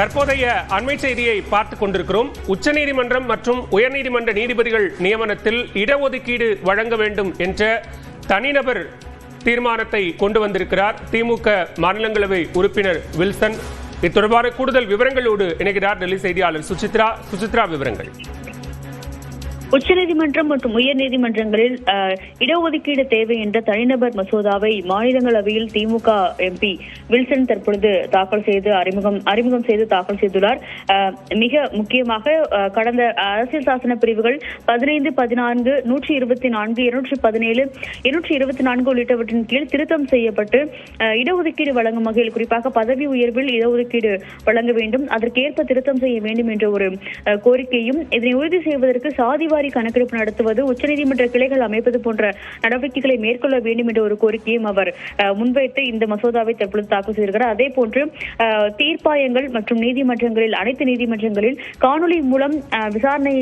தற்போதைய அண்மை செய்தியை பார்த்துக் கொண்டிருக்கிறோம். உச்சநீதிமன்றம் மற்றும் உயர்நீதிமன்ற நீதிபதிகள் நியமனத்தில் இடஒதுக்கீடு வழங்க வேண்டும் என்ற தனிநபர் தீர்மானத்தை கொண்டு வந்திருக்கிறார் திமுக மாநிலங்களவை உறுப்பினர் வில்சன். இது தொடர்பான கூடுதல் விவரங்களோடு இணைகிறார் டெல்லி செய்தியாளர் சுசித்ரா. விவரங்கள். உச்சநீதிமன்றம் மற்றும் உயர்நீதிமன்றங்களில் இடஒதுக்கீடு தேவை என்ற தனிநபர் மசோதாவை மாநிலங்களவையில் திமுக எம்பி வில்சன் தற்பொழுது அறிமுகம் செய்து தாக்கல் செய்துள்ளார். மிக முக்கியமாக கடந்த அரசியல் சாசன பிரிவுகள் 15, 14, 124, 217, 224 உள்ளிட்டவற்றின் கீழ் திருத்தம் செய்யப்பட்டு இடஒதுக்கீடு வழங்கும் வகையில் குறிப்பாக பதவி உயர்வில் இடஒதுக்கீடு வழங்க வேண்டும், அதற்கேற்ப திருத்தம் செய்ய வேண்டும் என்ற ஒரு கோரிக்கையும், இதனை உறுதி செய்வதற்கு சாதிவாரி கணக்கெடுப்பு நடத்துவது, உச்சநீதிமன்ற கிளைகள் அமைப்பது போன்ற நடவடிக்கைகளை மேற்கொள்ள வேண்டும் என்ற ஒரு கோரிக்கையும் அவர் முன்வைத்து இந்த மசோதாவை தற்பொழுது தாக்கல் செய்திருக்கிறார். அதே போன்று தீர்ப்பாயங்கள் மற்றும் நீதிமன்றங்களில் அனைத்து நீதிமன்றங்களில் காணொலி மூலம் விசாரணை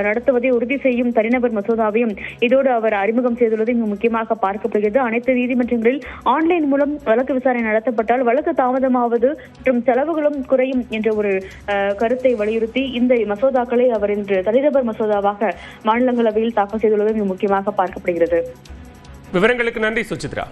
நடத்துவதை உறுதி செய்யும் தனிநபர் மசோதாவையும் இதோடு அவர் அறிமுகம் செய்துள்ளது மிக முக்கியமாக பார்க்கப்படுகிறது. அனைத்து நீதிமன்றங்களில் ஆன்லைன் மூலம் வழக்கு விசாரணை நடத்தப்பட்டால் வழக்கு தாமதமாவது மற்றும் செலவுகளும் குறையும் என்ற ஒரு கருத்தை வலியுறுத்தி இந்த மசோதாக்களை அவர் இன்று தனிநபர் மசோதாவாக மாநிலங்களவையில் தாக்கல் செய்துள்ளது மிக முக்கியமாக பார்க்கப்படுகிறது. விவரங்களுக்கு நன்றி சுசித்ரா.